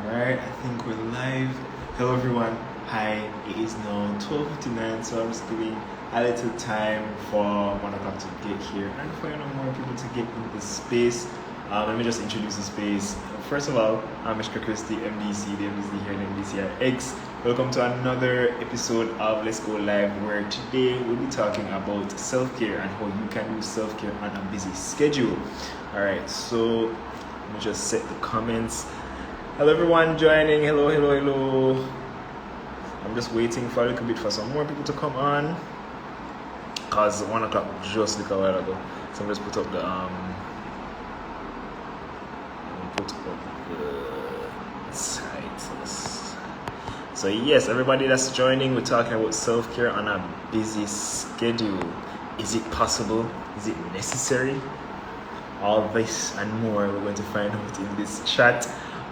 Alright, I think we're live. Hello everyone. Hi, it is now 12:59, so I'm just giving a little time for 1 o'clock to get here and for more people to get in the space. Let me just introduce the space. First of all, I'm Mr. Christie, MDC, the MDC here in MDCRX. Welcome to another episode of Let's Go Live, where today we'll be talking about self-care and how you can do self-care on a busy schedule. Alright, so let me just set the comments. Hello everyone joining. Hello. I'm just waiting for a little bit for some more people to come on, cause 1 o'clock just like a while ago. So I'm just put up the titles. So yes, everybody that's joining, we're talking about self-care on a busy schedule. Is it possible? Is it necessary? All this and more we're going to find out in this chat.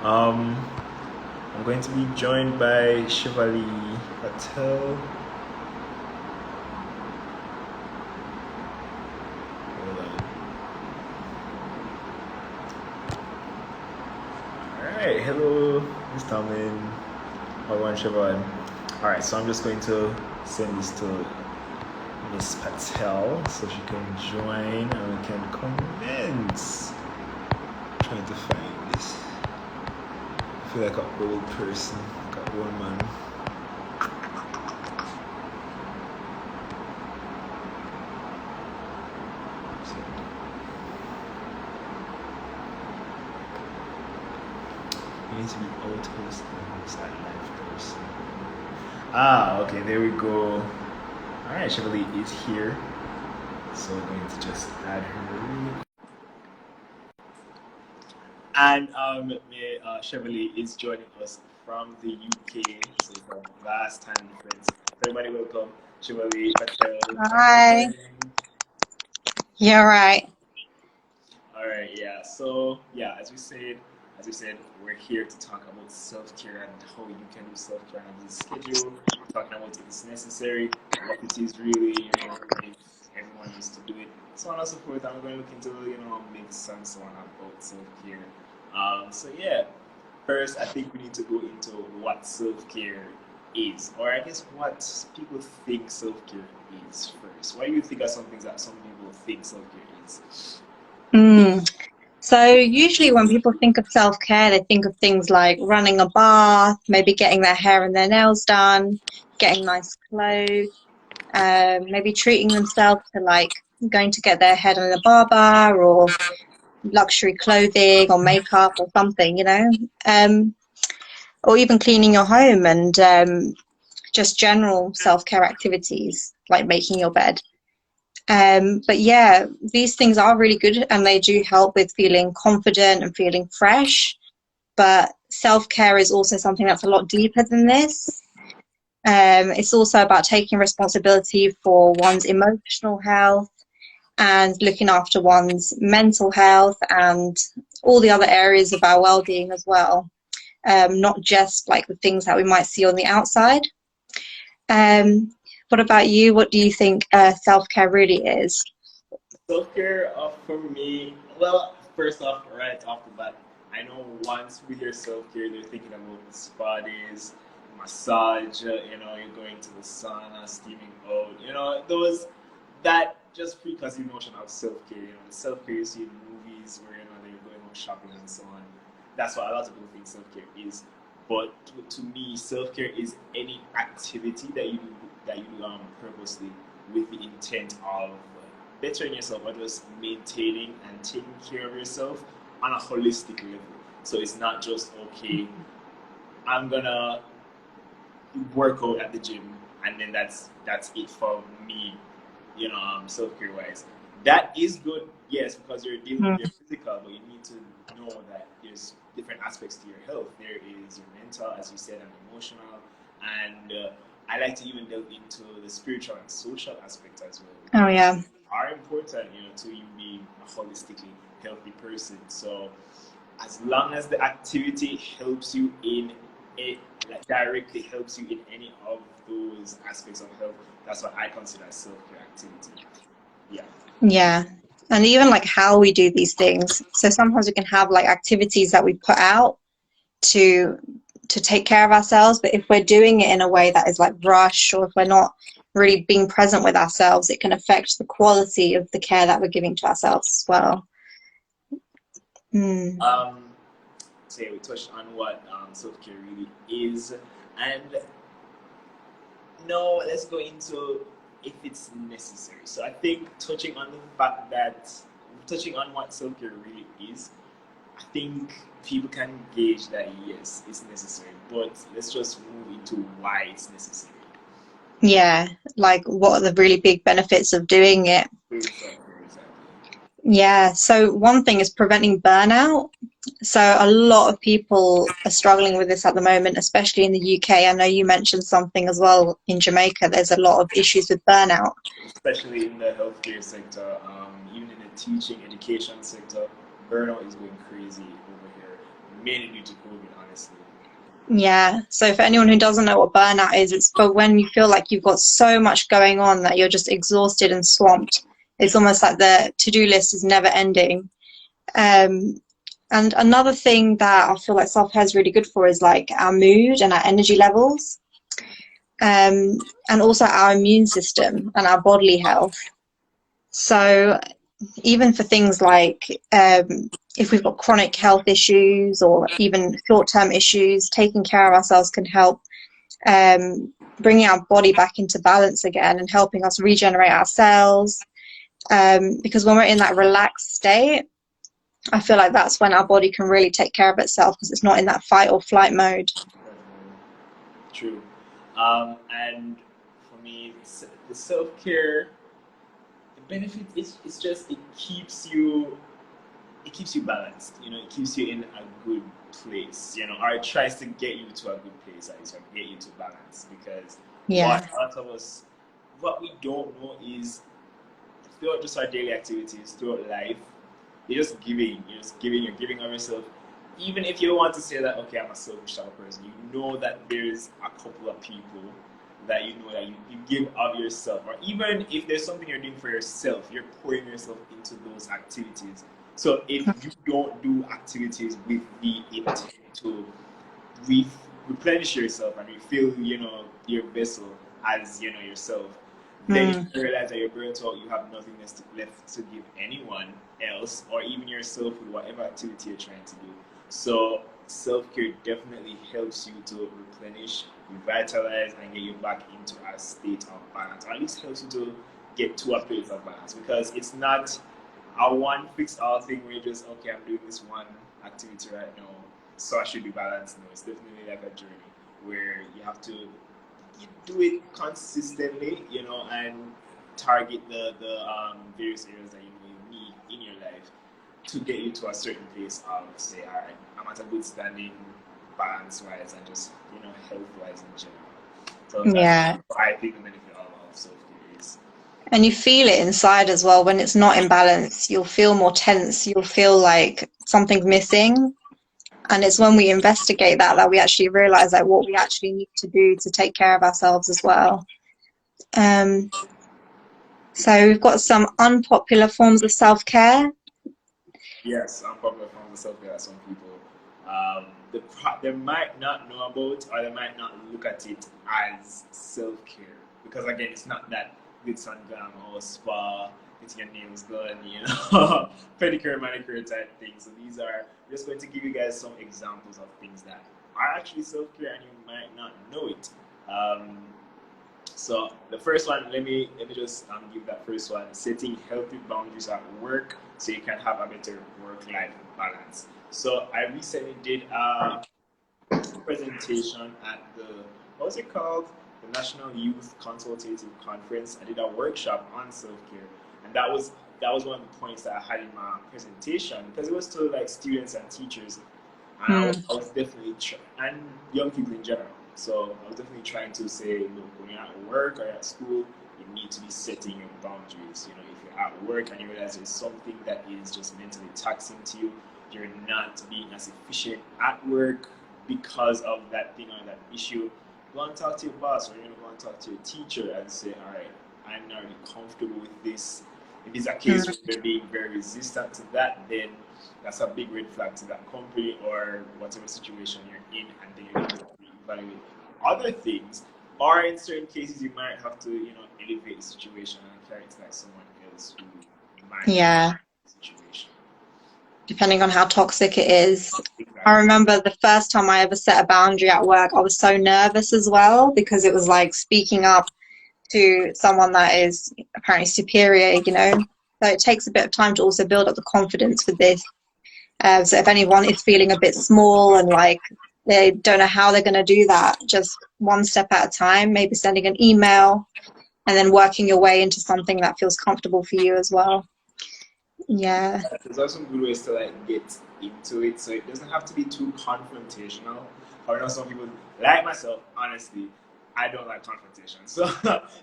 I'm going to be joined by Shivalee Patel. Alright, hello, Ms. Tomlin. One Shivalee. Alright, so I'm just going to send this to Ms. Patel so she can join and we can commence. Trying to find this. I feel like an old person, like an old man. You need to be old host and host that live person. Okay, there we go. Alright, Shivalee is here. So we're going to just add her. And Shivalee is joining us from the UK, so it's a vast time difference. Everybody, welcome Shivalee Patel. Hi. You're right. All right, yeah. So yeah, as we said, we're here to talk about self-care and how you can do self-care on a busy schedule. We're talking about if it's necessary, what it is really, if everyone needs to do it, so on and so forth. I'm going to look into myths and so on about self-care. So yeah, first I think we need to go into what self-care is, or I guess what people think self-care is first. What do you think are some things that some people think self-care is? So usually when people think of self-care, they think of things like running a bath, maybe getting their hair and their nails done, getting nice clothes, maybe treating themselves to like going to get their head in a barber or luxury clothing or makeup or something, or even cleaning your home and just general self-care activities like making your bed. But yeah, these things are really good and they do help with feeling confident and feeling fresh. But self-care is also something that's a lot deeper than this. It's also about taking responsibility for one's emotional health and looking after one's mental health and all the other areas of our well-being as well. Not just like the things that we might see on the outside. What about you? What do you think self-care really is? Self-care for me, well, first off, right off the bat, I know once we hear self-care, they're thinking about spa days, massage, you're going to the sauna, steaming out, those, that just preconceived notion of self-care, the self-care you see in movies where, they're going out shopping and so on. That's what a lot of people think self-care is. But to me, self-care is any activity that you do purposely with the intent of bettering yourself or just maintaining and taking care of yourself on a holistic level. So it's not just, okay, I'm gonna work out at the gym and then that's it for me, self-care wise. That is good, yes, because you're dealing with your physical, but you need to know that there's different aspects to your health. There is your mental, as you said, and emotional, and I like to even delve into the spiritual and social aspect as well. Oh yeah. Are important, to you being a holistically healthy person. So as long as the activity helps you in it, like directly helps you in any of those aspects of health, that's what I consider self-care activity. Yeah. And even like how we do these things. So sometimes we can have like activities that we put out to take care of ourselves. But if we're doing it in a way that is like rush, or if we're not really being present with ourselves, it can affect the quality of the care that we're giving to ourselves as well. So yeah, we touched on what self-care really is, and now let's go into if it's necessary. So I think touching on what self-care really is, I think people can gauge that yes, it's necessary, but let's just move into why it's necessary. Yeah, like what are the really big benefits of doing it? Exactly. Yeah, so one thing is preventing burnout. So a lot of people are struggling with this at the moment, especially in the UK. I know you mentioned something as well in Jamaica. There's a lot of issues with burnout. Especially in the healthcare sector, even in the teaching education sector, burnout is going crazy over here, mainly due to COVID, honestly. Yeah, so for anyone who doesn't know what burnout is, it's for when you feel like you've got so much going on that you're just exhausted and swamped. It's almost like the to-do list is never ending. Um, and another thing that I feel like self-care is really good for is like our mood and our energy levels, and also our immune system and our bodily health. So even for things like if we've got chronic health issues or even short-term issues, taking care of ourselves can help bringing our body back into balance again and helping us regenerate our cells. Because when we're in that relaxed state, I feel like that's when our body can really take care of itself because it's not in that fight or flight mode. True. And for me, the self-care, the benefit is just it keeps you balanced. You know, it keeps you in a good place. You know, or it tries to get you to a good place. At least, or get you to balance. Because Yeah. what we don't know is throughout just our daily activities, throughout life, you're giving of yourself. Even if you don't want to say that, okay, I'm a selfish type of person, you know that there's a couple of people that you know that you give of yourself. Or even if there's something you're doing for yourself, you're pouring yourself into those activities. So if you don't do activities with the intent to re- replenish yourself and refill, your vessel as yourself, then Mm. you realize that you're burnt out, you have nothing left to give anyone else or even yourself with whatever activity you're trying to do. So self-care definitely helps you to replenish, revitalize, and get you back into a state of balance, or at least helps you to get to a place of balance, because it's not a one fixed all thing where you just, okay, I'm doing this one activity right now, so I should be balanced. No, it's definitely like a journey where you do it consistently, and target the various areas that you need in your life to get you to a certain place of, say, all right, I'm at a good standing balance wise and just health wise in general. So that's Yeah. what I think the benefit of self care is. And you feel it inside as well. When it's not in balance, you'll feel more tense. You'll feel like something's missing. And it's when we investigate that we actually realize like what we actually need to do to take care of ourselves as well. Um, so we've got some unpopular forms of self-care. Yes, I'm probably from the self care that some people they might not know about, or they might not look at it as self care, because again, it's not that glitz and glam or spa, getting your nails done, pedicure, manicure type things. So these are just going to give you guys some examples of things that are actually self care, and you might not know it. So the first one, let me just give that first one: setting healthy boundaries at work so you can have a better work-life balance. So I recently did a presentation at the, what was it called? The National Youth Consultative Conference. I did a workshop on self-care, and that was one of the points that I had in my presentation, because it was to like students and teachers, and I was definitely and young people in general. So I was definitely trying to say, look, when you're at work or at school, you need to be setting your boundaries. If you're at work and you realize there's something that is just mentally taxing to you, you're not being as efficient at work because of that thing or that issue, go and talk to your boss, or go and talk to your teacher and say, all right, I'm not really comfortable with this. If it's a case where they're being very resistant to that, then that's a big red flag to that company or whatever situation you're in, and then you need to evaluate other things. Or in certain cases, you might have to, elevate the situation and characterize someone else who might Yeah, the situation. depending on how toxic it is. I Exactly. remember the first time I ever set a boundary at work, I was so nervous as well because it was like speaking up to someone that is apparently superior, you know. So it takes a bit of time to also build up the confidence for this. So if anyone is feeling a bit small and like they don't know how they're going to do that, just one step at a time, maybe sending an email and then working your way into something that feels comfortable for you as well. Yeah. There's also some good ways to like get into it, so it doesn't have to be too confrontational. Or some people, like myself, honestly, I don't like confrontation, so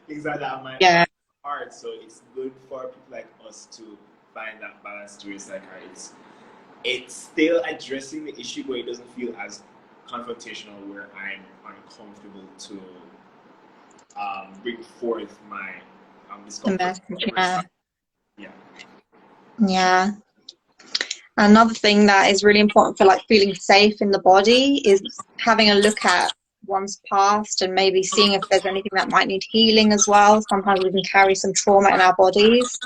things like that might Yeah. be hard. So it's good for people like us to find that balance to it's like, alright, it's still addressing the issue, but it doesn't feel as confrontational where I'm uncomfortable to bring forth my The discomfort. message, yeah. Yeah. Yeah. Another thing that is really important for like feeling safe in the body is having a look at one's past and maybe seeing if there's anything that might need healing as well. Sometimes we can carry some trauma in our bodies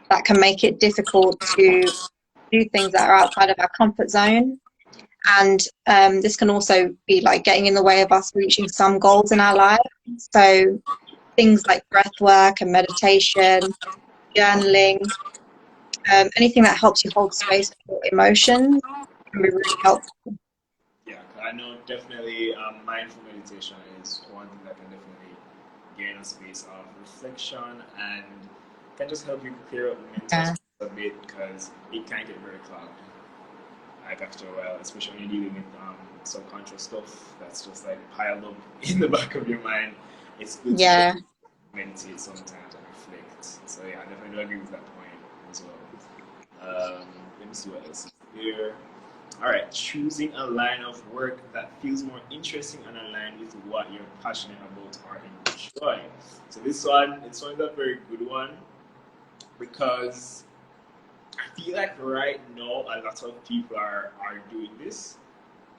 that can make it difficult to do things that are outside of our comfort zone. And this can also be like getting in the way of us reaching some goals in our life. So things like breath work and meditation, journaling, anything that helps you hold space for emotions can be really helpful. Yeah, I know definitely mindful meditation is one thing that can definitely gain a space of reflection and can just help you clear up the mental Yeah. space a bit because it can get very clouded. Like after a while, especially when you're dealing with subconscious stuff that's just like piled up in the back of your mind, it's good to just Yeah. meditate sometimes and reflect. So yeah, I definitely do agree with that point as well. Let me see what else is there. All right, choosing a line of work that feels more interesting and aligned with what you're passionate about or enjoy. So it's one a very good one because I feel like right now a lot of people are doing this,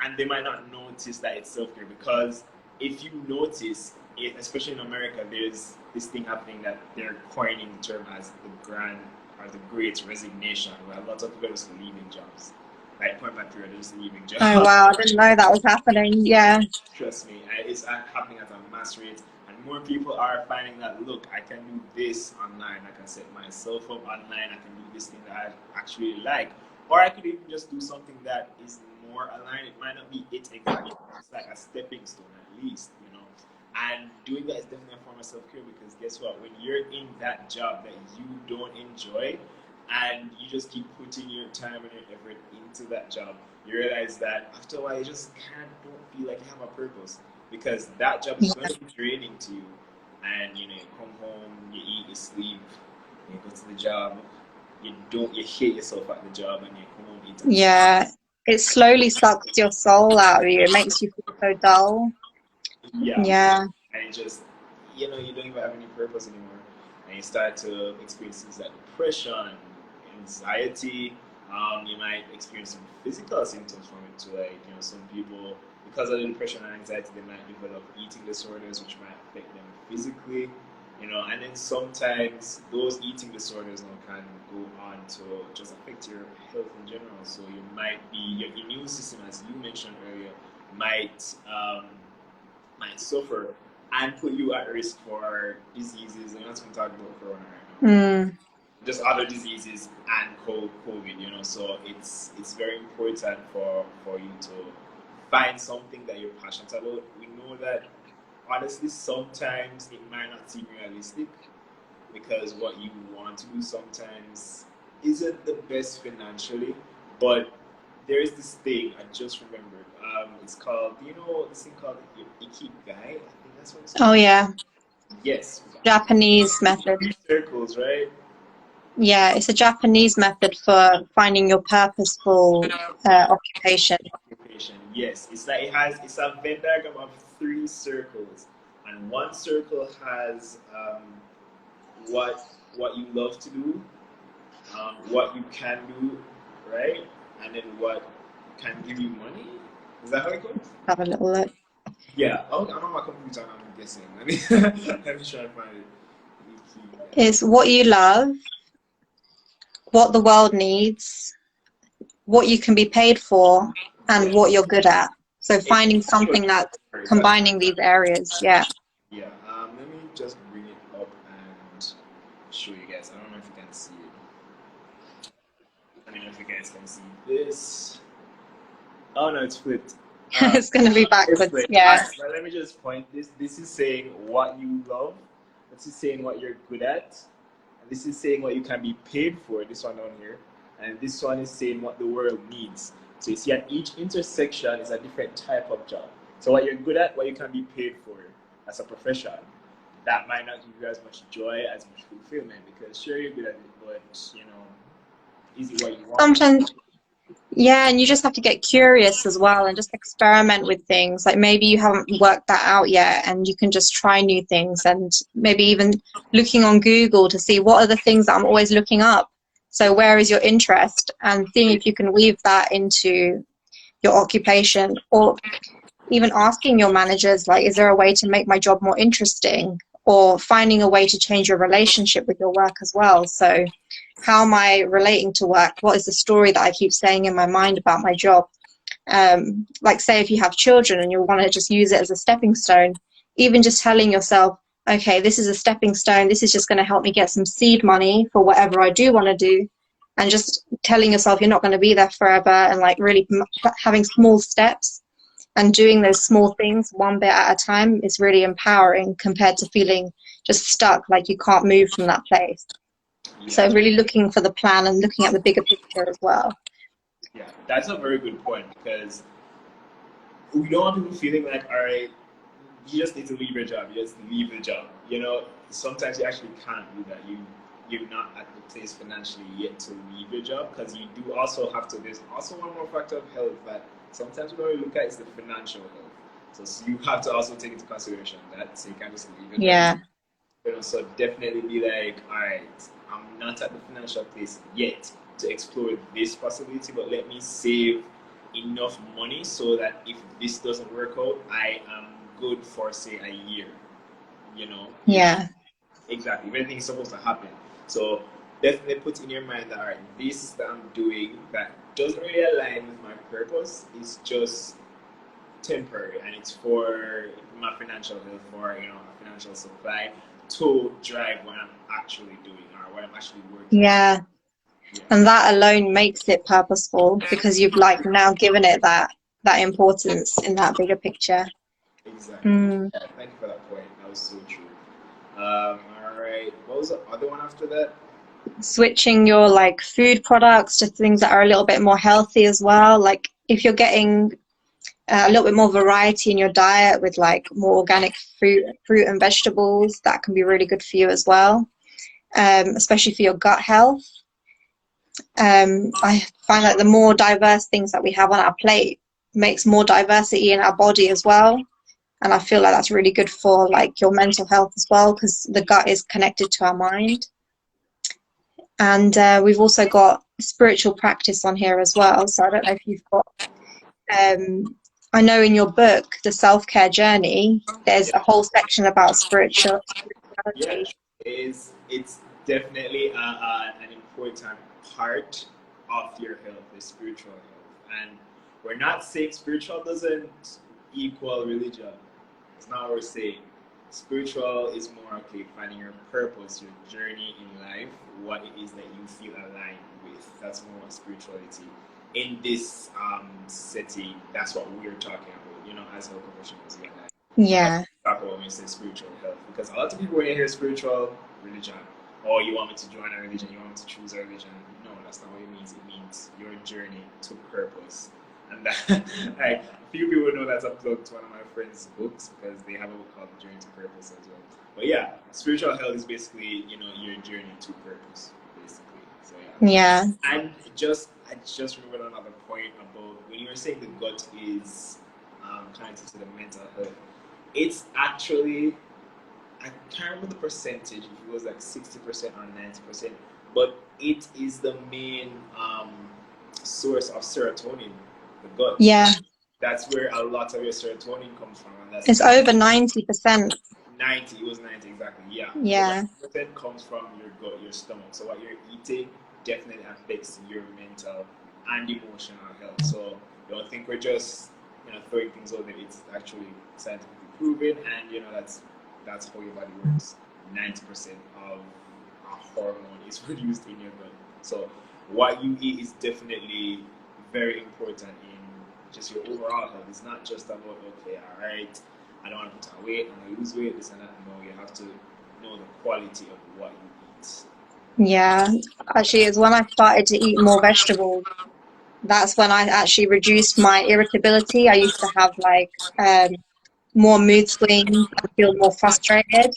and they might not notice that it's self care because if you notice, especially in America, there's this thing happening that they're coining the term as the grand or the great resignation, where a lot of people are just leaving jobs. Like point blank period, they're just leaving Oh jobs. wow, I didn't know that was happening. Yeah. Trust me, it's happening at a mass rate, and more people are finding that look, I can do this online. I can set myself up online. I can do this thing that I actually like, or I could even just do something that is more aligned. It might not be it exactly. It's like a stepping stone at least, you know. And doing that is definitely a form of self care because guess what? When you're in that job that you don't enjoy, and you just keep putting your time and your effort into that job, you realize that after a while you just kind of don't feel like you have a purpose because that job is going to be draining to you. And you come home, you eat, you sleep, you go to the job, you hate yourself at the job, and you come home, eat, and sleep. Yeah. It slowly sucks your soul out of you. It makes you feel so dull. Yeah, Yeah. and it just you don't even have any purpose anymore, and you start to experience things like depression, anxiety. You might experience some physical symptoms from it too, like some people because of the depression and anxiety they might develop eating disorders which might affect them physically. And then sometimes those eating disorders can go on to just affect your health in general. So you might be your immune system, as you mentioned earlier, might suffer and put you at risk for diseases. I'm not going to talk about corona right now, Mm. just other diseases and COVID. So it's very important for you to find something that you're passionate about. We know that honestly sometimes it might not seem realistic because what you want to do sometimes isn't the best financially, but there is this thing I just remembered. It's called, do you know this thing called Ikigai? I think that's what it's Oh called. yeah. Yes. Japanese method. Circles, right? Yeah, it's a Japanese method for finding your purposeful occupation. Occupation. Yes. It's like it's a Venn diagram of three circles, and one circle has what what you love to do, what you can do, right? and then what can give you money. Is that how it goes? Have a little look. Yeah. Oh, I'm on my computer and I'm guessing. Let me try and find it. It's what you love, what the world needs, what you can be paid for, and what you're good at. So finding something that's combining these areas. Yeah. Yeah. Let me just bring it up and show you guys. I don't know if you can see it. I don't know if you guys can see this. Oh no, it's flipped. It's going to be backwards. Right, Yeah. but let me just point this. This is saying what you love. This is saying what you're good at. And this is saying what you can be paid for. This one down here. And this one is saying what the world needs. So you see at each intersection is a different type of job. So what you're good at, what you can be paid for as a profession. That might not give you as much joy, as much fulfillment, because sure you're good at it, but you know, is it what you want? Sometimes, yeah, and you just have to get curious as well and just experiment with things. Like maybe you haven't worked that out yet and you can just try new things, and maybe even looking on Google to see what are the things that I'm always looking up. So where is your interest, and seeing if you can weave that into your occupation, or even asking your managers, like, is there a way to make my job more interesting, or finding a way to change your relationship with your work as well. So how am I relating to work? What is the story that I keep saying in my mind about my job? Like say if you have children and you want to just use it as a stepping stone, even just telling yourself, okay, this is a stepping stone, this is just going to help me get some seed money for whatever I do want to do, and just telling yourself you're not going to be there forever, and like really having small steps and doing those small things one bit at a time is really empowering compared to feeling just stuck, like you can't move from that place. Yeah. So really looking for the plan and looking at the bigger picture as well. Yeah, that's a very good point, because we don't want people feeling like, all right, you just need to leave your job. You just leave the job. You know, sometimes you actually can't do that. You're not at the place financially yet to leave your job, because you do also have to. There's also one more factor of health that sometimes we don't really look at, is the financial health. So you have to also take into consideration that. So you can't just leave your job. You know, so definitely be like, all right, I'm not at the financial place yet to explore this possibility, but let me save enough money so that if this doesn't work out, I am good for say a year. You know? Yeah. Exactly. Everything is supposed to happen. So definitely put in your mind that, all right, this that I'm doing that doesn't really align with my purpose is just temporary, and it's for my financial health, for a financial supply to drive what I'm actually doing or what I'm actually working. Yeah. And that alone makes it purposeful, because you've like now given it that importance in that bigger picture. Exactly. Yeah, thank you for that point. That was so true. All right. What was the other one after that? Switching your like food products to things that are a little bit more healthy as well. Like if you're getting a little bit more variety in your diet with like more organic fruit and vegetables, that can be really good for you as well, especially for your gut health. I find that the more diverse things that we have on our plate makes more diversity in our body as well, and I feel like that's really good for like your mental health as well, because the gut is connected to our mind. And we've also got spiritual practice on here as well, so I don't know if you've got I know in your book, The Self-Care Journey, there's a whole section about spirituality. Yeah, it's definitely an important part of your health, the spiritual health. And we're not saying spiritual doesn't equal religion. It's not what we're saying. Spiritual is more okay, finding your purpose, your journey in life, what it is that you feel aligned with. That's more spirituality. In this setting, that's what we're talking about, as health professionals. Yeah. Talk about when we say spiritual health, because a lot of people, when you hear spiritual religion, or you want me to join a religion, you want me to choose a religion, no, that's not what it means. It means your journey to purpose. And that, like, a few people know that's a plug to one of my friends' books, because they have a book called Journey to Purpose as well. But yeah, spiritual health is basically, your journey to purpose, basically. So yeah. And I just remembered another point about when you were saying the gut is connected to the mental health. It's actually, I can't remember the percentage, if it was like 60% or 90%, but it is the main source of serotonin, the gut. Yeah, That's where a lot of your serotonin comes from, and that's it's over 90%. 90. It was 90 exactly. Yeah, so Yeah, 90% comes from your gut, your stomach. So what you're eating definitely affects your mental and emotional health. So don't think we're just throwing things out there. It's actually scientifically proven, and that's how your body works. 90% of a hormone is produced in your gut. So what you eat is definitely very important in just your overall health. It's not just about, okay, all right, I don't want to put on weight, I want to lose weight, this and that. No, you have to know the quality of what you eat. yeah. Actually, it's when I started to eat more vegetables. That's when I actually reduced my irritability. I used to have like more mood swings and feel more frustrated.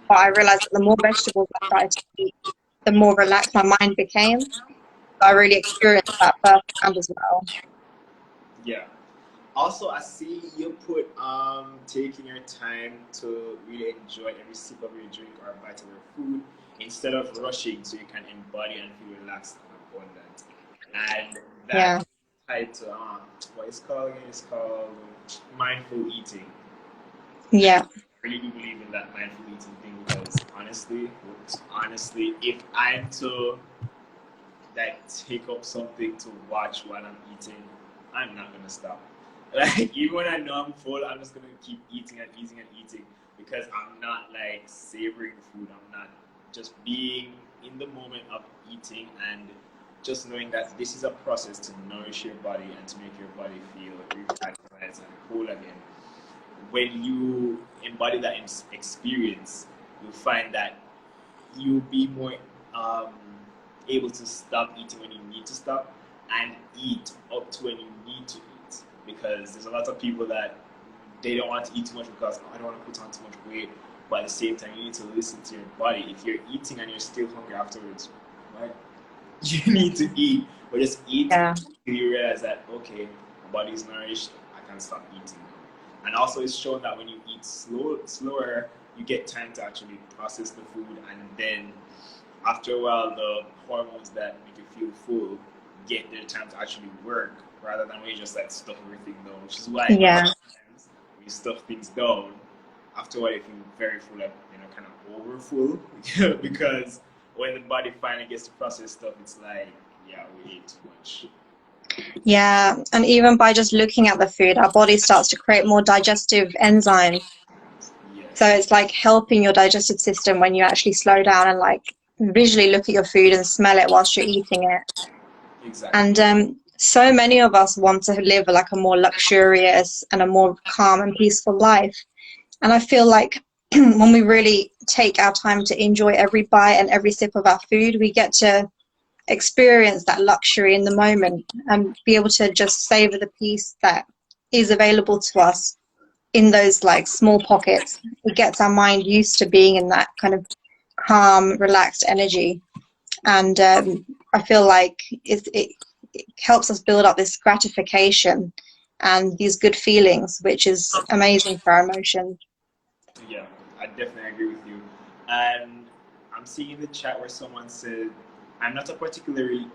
But I realized that the more vegetables I started to eat, the more relaxed my mind became. So I really experienced that firsthand as well. Yeah. Also, I see you put taking your time to really enjoy every sip of your drink or bite of your food instead of rushing, so you can embody and feel relaxed and abundant. And Yeah, that tied to what it's called again? It's called mindful eating. And yeah, I really do believe in that mindful eating thing because honestly, if I'm to like take up something to watch while I'm eating, I'm not gonna stop. Like even when I know I'm full, I'm just gonna keep eating and eating and eating because I'm not like savoring the food. I'm not just being in the moment of eating and just knowing that this is a process to nourish your body and to make your body feel revitalized and whole again. When you embody that experience, you'll find that you'll be more um, able to stop eating when you need to stop and eat up to when you need to eat. Because there's a lot of people that they don't want to eat too much because, oh, I don't want to put on too much weight. But at the same time, you need to listen to your body. If you're eating and you're still hungry afterwards, right? You need to eat, but just eat yeah, till you realize that, okay, my body's nourished, I can stop eating now. And also, it's shown that when you eat slower, you get time to actually process the food, and then after a while, the hormones that make you feel full get their time to actually work, rather than when you just like stuff everything down. Which is why a lot of yeah, times when you stuff things down, after a while you feel very full, like kind of over full, because when the body finally gets to process stuff, it's like, yeah, we ate too much. yeah. And even by just looking at the food, our body starts to create more digestive enzymes. So Yes, it's like helping your digestive system when you actually slow down and like visually look at your food and smell it whilst you're eating it. exactly. And so many of us want to live like a more luxurious and a more calm and peaceful life. And I feel like when we really take our time to enjoy every bite and every sip of our food, we get to experience that luxury in the moment and be able to just savor the peace that is available to us in those like small pockets. It gets our mind used to being in that kind of calm, relaxed energy. And I feel like it helps us build up this gratification and these good feelings, which is amazing for our emotions. Yeah, I definitely agree with you. And I'm seeing in the chat where someone said, I'm not a particularly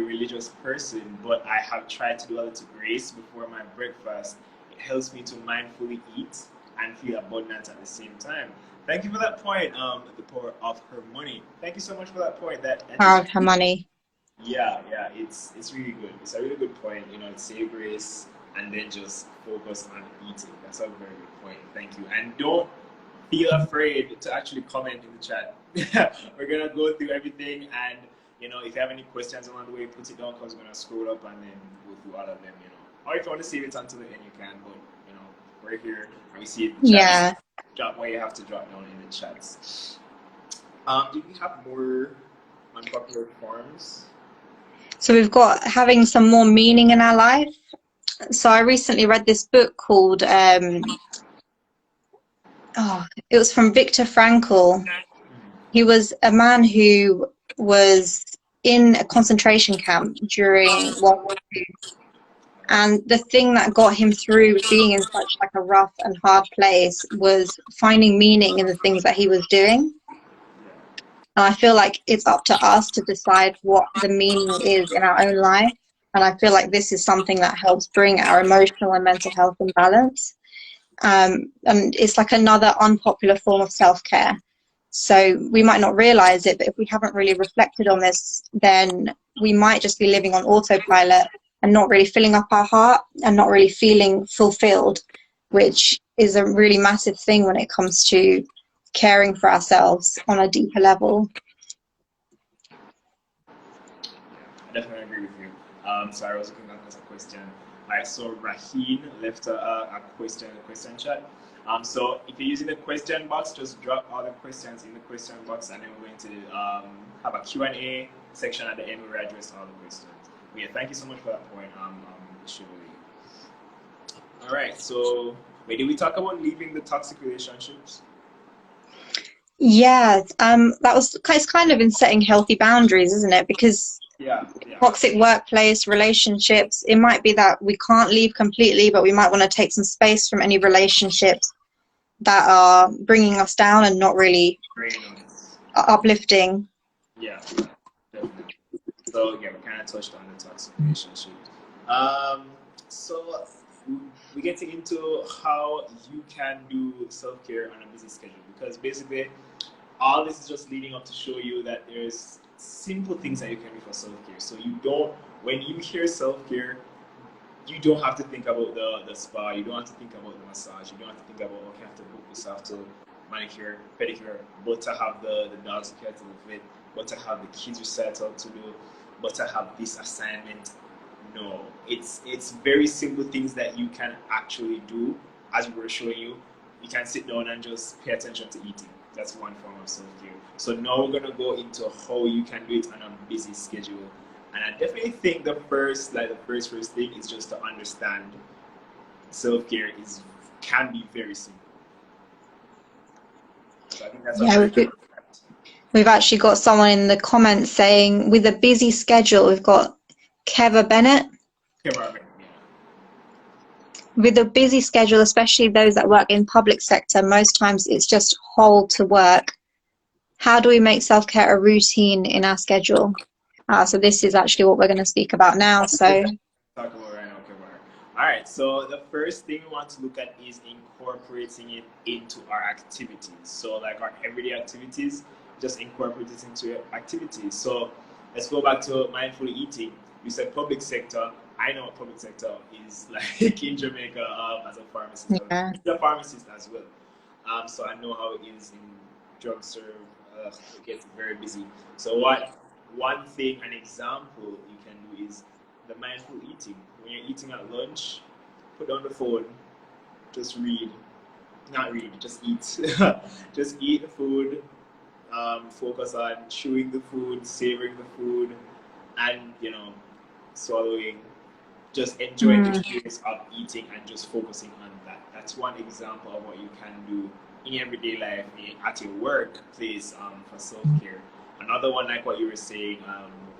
religious person, but I have tried to do a little grace before my breakfast. It helps me to mindfully eat and feel abundant at the same time. Thank you for that point, the power of her money. Thank you so much for that point. That Power is, of her money. yeah, it's really good. It's a really good point. It's say grace and then just focus on eating. That's a very good point. Thank you. And don't feel afraid to actually comment in the chat. We're gonna go through everything, and if you have any questions along the way, put it down because we're gonna scroll up and then go through all of them. Or if you want to save it until the end, you can. But we're here and we see it in the chat. Yeah. Drop what you have to drop down in the chats. Do we have more unpopular forms? So we've got having some more meaning in our life. So I recently read this book called it was from Viktor Frankl. He was a man who was in a concentration camp during World War II. And the thing that got him through being in such like a rough and hard place was finding meaning in the things that he was doing. And I feel like it's up to us to decide what the meaning is in our own life. And I feel like this is something that helps bring our emotional and mental health in balance. And it's like another unpopular form of self-care. So we might not realize it, but if we haven't really reflected on this, then we might just be living on autopilot and not really filling up our heart and not really feeling fulfilled, which is a really massive thing when it comes to caring for ourselves on a deeper level. I definitely agree with you. So I was looking at as a question. I saw Raheen left a question in the question chat. So if you're using the question box, just drop all the questions in the question box, and then we're going to have a Q&A section at the end where we address all the questions. But yeah, thank you so much for that point, Shivalee. All right, so wait, did we talk about leaving the toxic relationships? Yeah, it's kind of in setting healthy boundaries, isn't it? Because toxic workplace relationships, it might be that we can't leave completely, but we might want to take some space from any relationships that are bringing us down and not really uplifting. Yeah, definitely. So yeah, we kind of touched on the toxic relationship. So we're getting into how you can do self-care on a busy schedule, because basically all this is just leading up to show you that there's simple things that you can do for self-care. So you don't, when you hear self-care, you don't have to think about the spa, you don't have to think about the massage, you don't have to think about, okay, I have to book this, I have to manicure, pedicure, but to have the dogs you care to live with, but to have the kids recital to do, but to have this assignment. No, it's very simple things that you can actually do. As we were showing you, you can sit down and just pay attention to eating. That's one form of self-care. So now we're gonna go into how you can do it on a busy schedule. And I definitely think the first thing is just to understand self-care can be very simple. So I think that's we've actually got someone in the comments saying, with a busy schedule, we've got Keva Bennett. With a busy schedule, especially those that work in public sector, most times it's just hold to work. How do we make self-care a routine in our schedule? So this is actually what we're going to speak about now. So talk about right now, all right, so the first thing we want to look at is incorporating it into our activities. So like our everyday activities, just incorporate it into your activities. So let's go back to mindful eating. You said public sector. I know what public sector is like in Jamaica as a pharmacist. Yeah. I'm a pharmacist as well. So I know how it is in drugstore. It gets very busy. So one thing, an example you can do is the mindful eating. When you're eating at lunch, put down the phone, just read. Not read, just eat. Just eat the food. Focus on chewing the food, savoring the food, and swallowing. Just enjoying the experience of eating and just focusing on that. That's one example of what you can do in everyday life, at your workplace, for self-care. Another one, like what you were saying,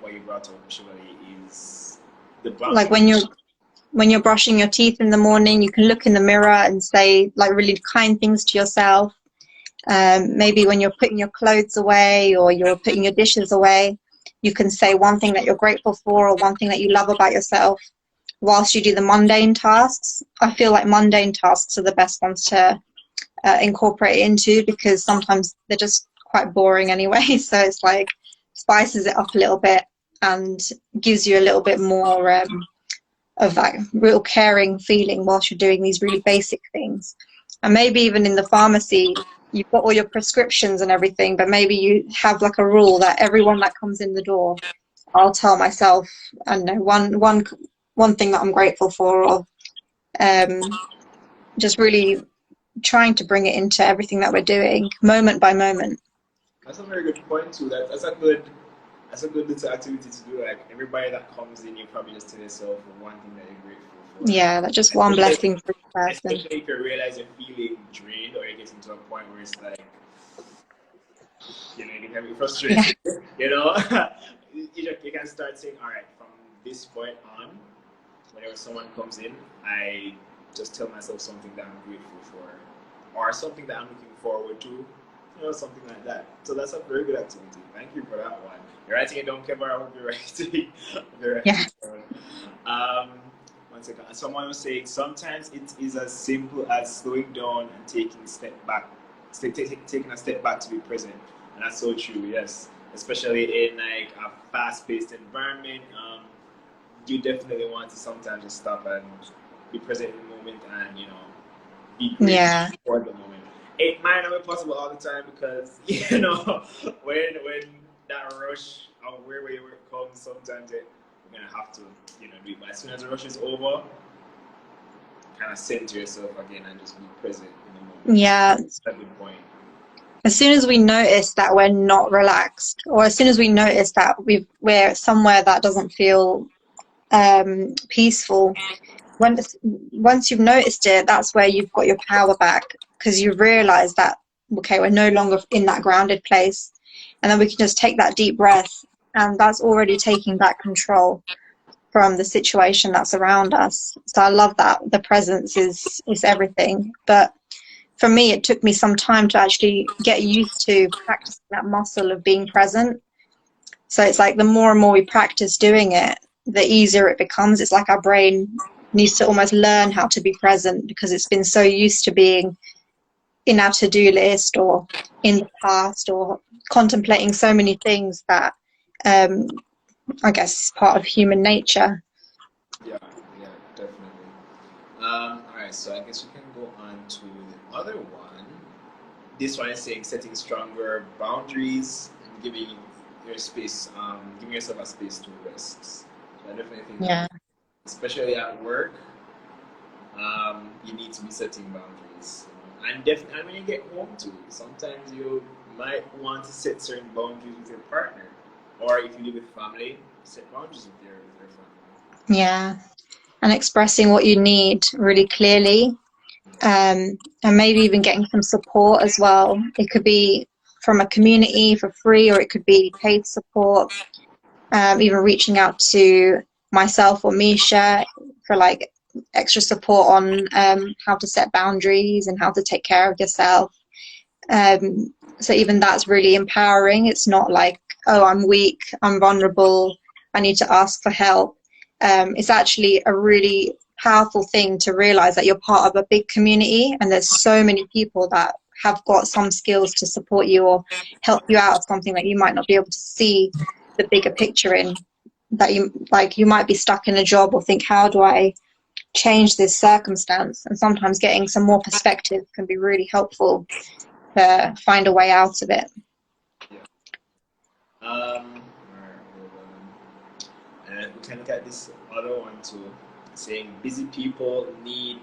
what you brought up, Shivalee, is the boundaries. Like when you're brushing your teeth in the morning, you can look in the mirror and say like really kind things to yourself. Maybe when you're putting your clothes away or you're putting your dishes away, you can say one thing that you're grateful for or one thing that you love about yourself whilst you do the mundane tasks. I feel like mundane tasks are the best ones to incorporate into, because sometimes they're just quite boring anyway. So it's like spices it up a little bit and gives you a little bit more of that real caring feeling whilst you're doing these really basic things. And maybe even in the pharmacy, you've got all your prescriptions and everything, but maybe you have like a rule that everyone that comes in the door, I'll tell myself, I don't know, one thing that I'm grateful for, or just really trying to bring it into everything that we're doing, moment by moment. That's a very good point too. That's a good little activity to do. Like everybody that comes in, you probably just tell yourself one thing that you're grateful for. Yeah, that's just one blessing for each person. Especially if you realize you're feeling drained, or you're getting to a point where it's like, you can be frustrated. Yeah. You can start saying, all right, from this point on, whenever someone comes in, I just tell myself something that I'm grateful for, or something that I'm looking forward to, something like that. So that's a very good activity. Thank you for that one. You're writing it down, Kevin. I hope you're writing. Yeah. um, one second. Someone was saying sometimes it is as simple as slowing down and taking a step back, taking a step back to be present, and that's so true. Yes, especially in like a fast-paced environment, you definitely want to sometimes just stop and be present in the moment, and be grateful Yeah. for the moment. It might not be possible all the time because when that rush of where we comes, sometimes we're gonna have to do it. But as soon as the rush is over, kind of center yourself again and just be present in the moment. Yeah. That's a good point. As soon as we notice that we're not relaxed, or as soon as we notice that we're somewhere that doesn't feel peaceful, once you've noticed it, that's where you've got your power back, because you realize that, okay, we're no longer in that grounded place, and then we can just take that deep breath, and that's already taking back control from the situation that's around us. So I love that the presence is everything. But for me, it took me some time to actually get used to practicing that muscle of being present. So it's like the more and more we practice doing it, the easier it becomes. It's like our brain needs to almost learn how to be present, because it's been so used to being in our to-do list or in the past or contemplating so many things that I guess is part of human nature. Yeah, yeah, definitely. All right, so I guess we can go on to the other one. This one is saying setting stronger boundaries and giving yourself a space to rest. So I definitely think that, Yeah. especially at work, you need to be setting boundaries. And definitely, and when you get home too, sometimes you might want to set certain boundaries with your partner, or if you live with family, set boundaries with your family. Yeah. And expressing what you need really clearly, and maybe even getting some support as well. It could be from a community for free, or it could be paid support. Even reaching out to myself or Misha for like extra support on how to set boundaries and how to take care of yourself. So even that's really empowering. It's not like, oh, I'm weak, I'm vulnerable, I need to ask for help. It's actually a really powerful thing to realize that you're part of a big community, and there's so many people that have got some skills to support you or help you out of something that you might not be able to see the bigger picture in. That you might be stuck in a job or think, how do I change this circumstance? And sometimes getting some more perspective can be really helpful to find a way out of it. Yeah. Alright, hold on. And we can look at this other one too, saying busy people need,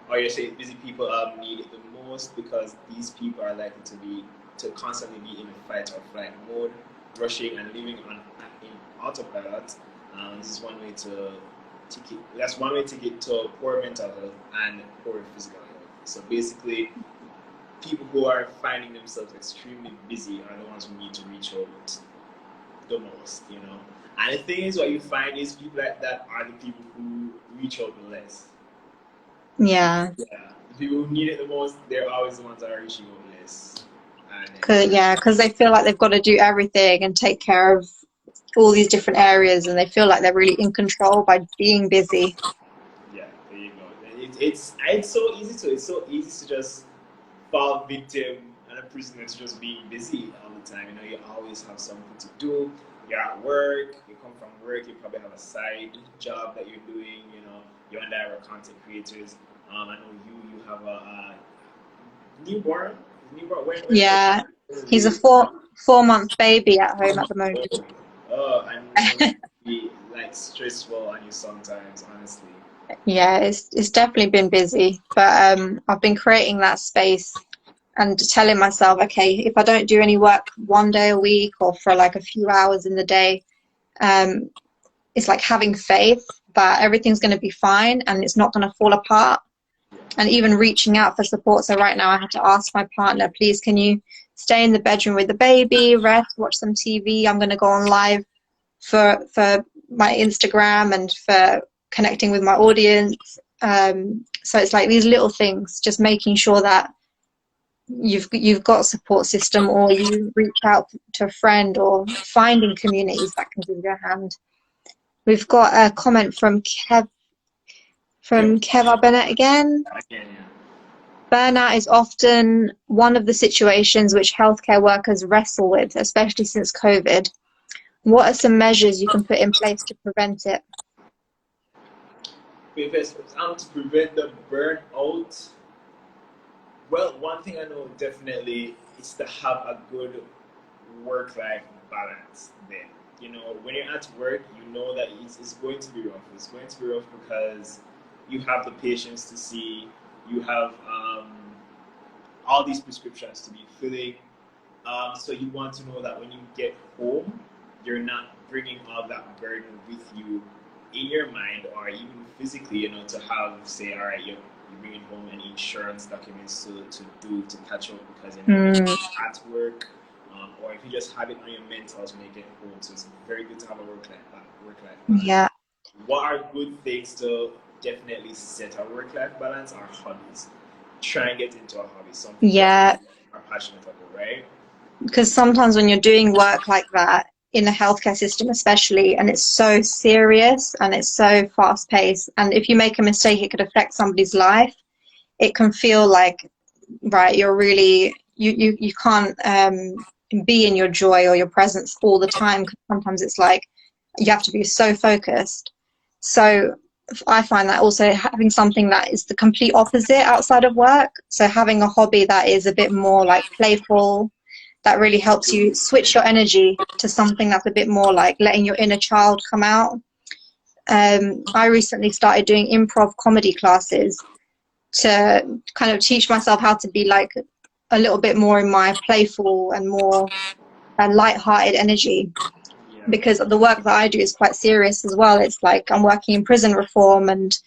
or you're saying busy people need it the most because these people are likely to constantly be in a fight or flight mode, rushing and living in autopilot. This is one way that's one way to get to poor mental health and poor physical health. So basically, people who are finding themselves extremely busy are the ones who need to reach out the most. And the thing is, what you find is people like that are the people who reach out the less. Yeah. Yeah, the people who need it the most, they're always the ones that are reaching out less. And Because they feel like they've got to do everything and take care of all these different areas, and they feel like they're really in control by being busy. yeah, there you go. It's so easy to just fall victim and a prisoner to just being busy all the time. You always have something to do. You're at work, you come from work, you probably have a side job that you're doing. You and I are content creators. I know you have a newborn. When Yeah, was he's a baby? four-month baby at home at the moment. I know it can be like stressful on you sometimes, honestly. Yeah, it's definitely been busy, but I've been creating that space and telling myself, okay, if I don't do any work one day a week or for like a few hours in the day, um, it's like having faith that everything's going to be fine and it's not going to fall apart. And even reaching out for support. So right now I had to ask my partner, please, can you stay in the bedroom with the baby, rest, watch some TV? I'm going to go on live for my Instagram and for connecting with my audience. So it's like these little things, just making sure that you've got a support system, or you reach out to a friend, or finding communities that can give you a hand. We've got a comment from Kev Bennett again. Again, yeah. Burnout is often one of the situations which healthcare workers wrestle with, especially since COVID. What are some measures you can put in place to prevent it? To prevent the burnout, well, one thing I know definitely is to have a good work-life balance. Then, when you're at work, you know that it's going to be rough. It's going to be rough because you have the patients to see, you have all these prescriptions to be filling. So you want to know that when you get home, you're not bringing all that burden with you in your mind or even physically, to have, say, all right, you're bringing home any insurance documents to catch up because you're at work, or if you just have it on your mentals when you get home. So it's very good to have a work-life balance. Yeah. What are good things to definitely set a work-life balance? Are hobbies. Try and get into a hobby, something that you are passionate about, right? Because sometimes when you're doing work like that in the healthcare system especially, and it's so serious and it's so fast paced, and if you make a mistake it could affect somebody's life, it can feel like, right, you're really you can't be in your joy or your presence all the time, because sometimes it's like you have to be so focused. So I find that also having something that is the complete opposite outside of work, so having a hobby that is a bit more like playful, that really helps you switch your energy to something that's a bit more like letting your inner child come out. I recently started doing improv comedy classes to kind of teach myself how to be like a little bit more in my playful and more light-hearted energy, because the work that I do is quite serious as well. It's like I'm working in prison reform and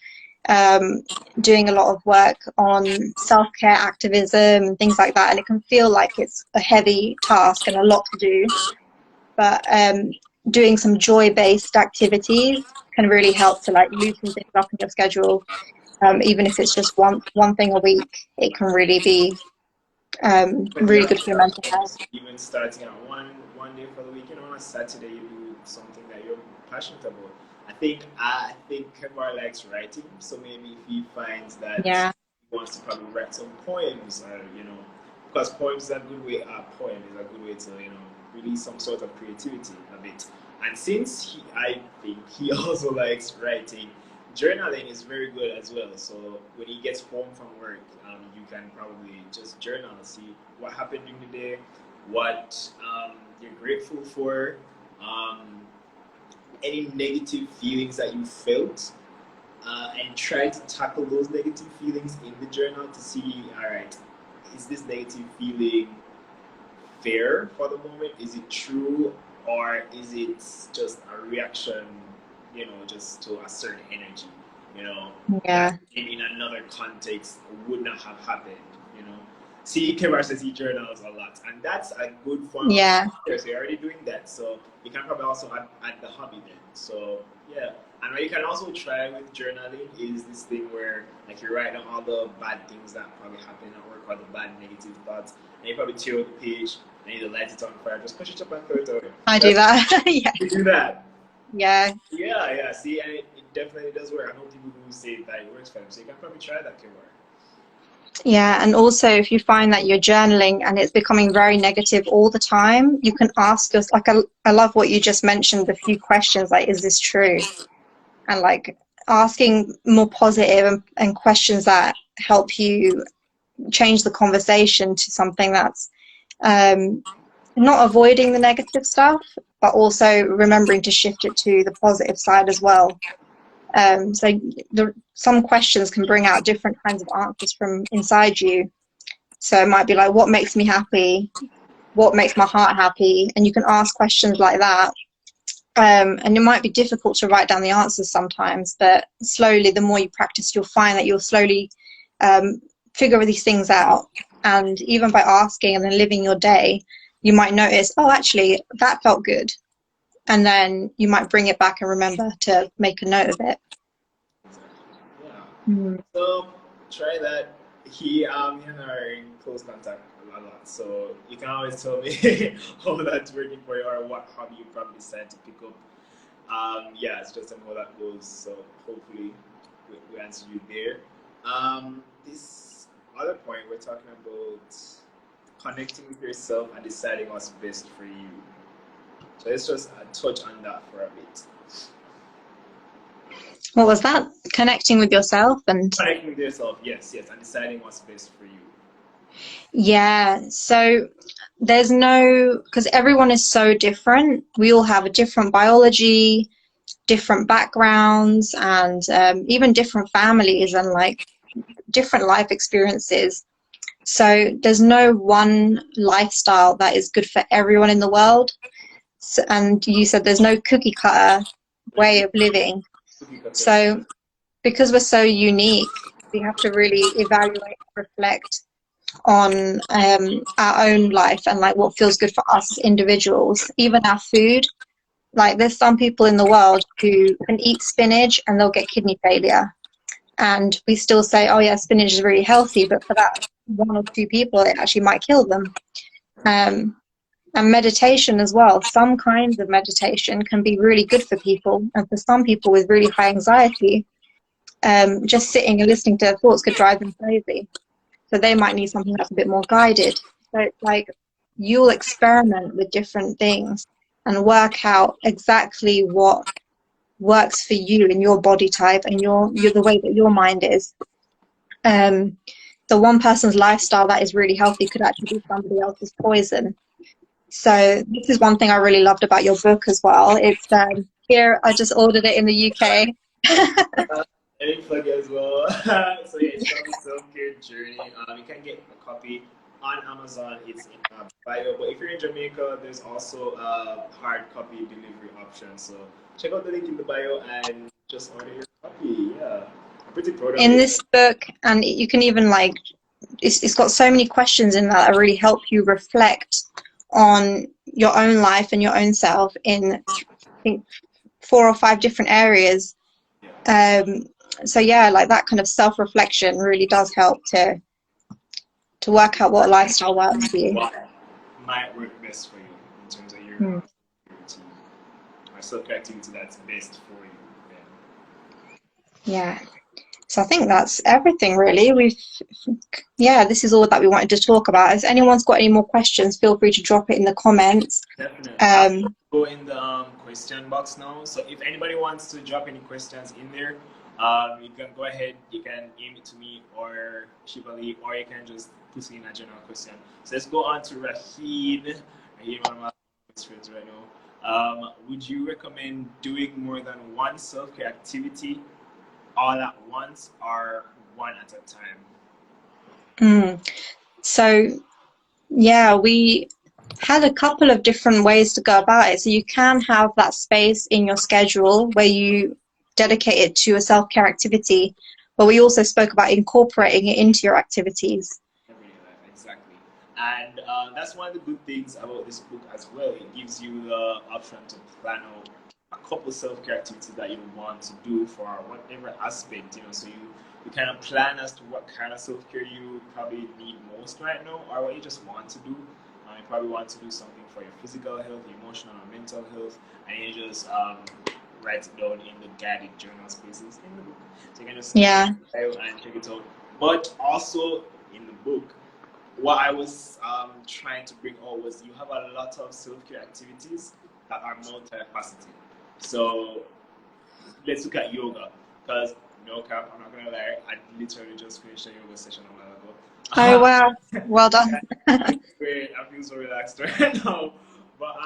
doing a lot of work on self-care activism and things like that, and it can feel like it's a heavy task and a lot to do, but doing some joy-based activities can really help to like loosen things up in your schedule. Even if it's just one thing a week, it can really be really good for your mental health. Even starting at one day for the week, on a Saturday you do something that you're passionate about. I think Kemar likes writing, so maybe if he finds that he wants to probably write some poems, or because poems is a good way. A poem is a good way to release some sort of creativity a bit. And since I think he also likes writing, journaling is very good as well. So when he gets home from work, you can probably just journal, see what happened during the day, what you're grateful for, any negative feelings that you felt, and try to tackle those negative feelings in the journal to see, all right, is this negative feeling fair for the moment? Is it true, or is it just a reaction, just to a certain energy, that in another context would not have happened, See, Kemar says he journals a lot, and that's a good form of so you're already doing that, so you can probably also add the hobby then. So yeah, and what you can also try with journaling is this thing where like you're writing all the bad things that probably happen at work, or the bad negative thoughts, and you probably tear out the page and you light it on fire, just push it up and throw it away. I do that. Yeah. You do that. Yeah. Yeah. See, and it definitely does work. I know people who say that it works for them, so you can probably try that, Kemar. Yeah, and also if you find that you're journaling and it's becoming very negative all the time, you can ask us, like, I love what you just mentioned, the few questions like, is this true? And like asking more positive and questions that help you change the conversation to something that's not avoiding the negative stuff, but also remembering to shift it to the positive side as well. So some questions can bring out different kinds of answers from inside you. So it might be like, what makes me happy? What makes my heart happy? And you can ask questions like that. And it might be difficult to write down the answers sometimes, but slowly, the more you practice, you'll find that you'll slowly figure these things out. And even by asking and then living your day, you might notice, oh, actually, that felt good. And then you might bring it back and remember to make a note of it. Yeah. So try that. He and I are in close contact a lot, so you can always tell me how that's working for you or what hobby you probably decide to pick up. Yeah, it's just how that goes. So hopefully we answer you there. This other point we're talking about connecting with yourself and deciding what's best for you. So let's just touch on that for a bit. What was that? Connecting with yourself and Connecting with yourself, yes, and deciding what's best for you. yeah. So there's no, because everyone is so different. We all have a different biology, different backgrounds, and even different families and like different life experiences. So there's no one lifestyle that is good for everyone in the world. So, and you said there's no cookie cutter way of living. So because we're so unique, we have to really evaluate, reflect on our own life and like what feels good for us individuals. Even our food, like there's some people in the world who can eat spinach and they'll get kidney failure, and we still say, oh yeah, spinach is really healthy, but for that one or two people it actually might kill them. And meditation as well, some kinds of meditation can be really good for people, and for some people with really high anxiety, just sitting and listening to their thoughts could drive them crazy. So they might need something that's a bit more guided. So it's like you'll experiment with different things and work out exactly what works for you and your body type and you're the way that your mind is. So one person's lifestyle that is really healthy could actually be somebody else's poison. So this is one thing I really loved about your book as well. It's here, I just ordered it in the UK. Any plug as well. So yeah, it's called the Self-Care Journey. You can get a copy on Amazon. It's in bio. But if you're in Jamaica, there's also a hard copy delivery option. So check out the link in the bio and just order your copy. Yeah, I'm pretty proud of it. In this book, and you can even like, it's got so many questions in that really help you reflect on your own life and your own self in, I think, 4 or 5 different areas. So yeah, like that kind of self-reflection really does help to work out what lifestyle works for you. What might work best for you in terms of your routine or self-care activity that's best for you. Yeah. So I think that's everything really. This is all that we wanted to talk about. If anyone's got any more questions, feel free to drop it in the comments. Definitely. Go in the question box now. So if anybody wants to drop any questions in there, you can go ahead. You can aim it to me or Shivalee, or you can just put in a general question. So let's go on to Rahid. Rahid, one of my best friends right now. Would you recommend doing more than one self-care activity all at once or one at a time? So yeah, we had a couple of different ways to go about it. So you can have that space in your schedule where you dedicate it to a self-care activity, but we also spoke about incorporating it into your activities. Exactly. And that's one of the good things about this book as well. It gives you the option to plan out a couple self-care activities that you want to do for whatever aspect, so you kind of plan as to what kind of self-care you probably need most right now, or what you just want to do. You probably want to do something for your physical health, emotional and mental health, and you just write it down in the guided journal spaces in the book. So you can just and check it out. But also in the book, what I was trying to bring out was you have a lot of self-care activities that are multifaceted. So let's look at yoga, because no cap, I'm not gonna lie, I literally just finished a yoga session a while ago. Oh wow, well done. Great, I feel so relaxed right now. But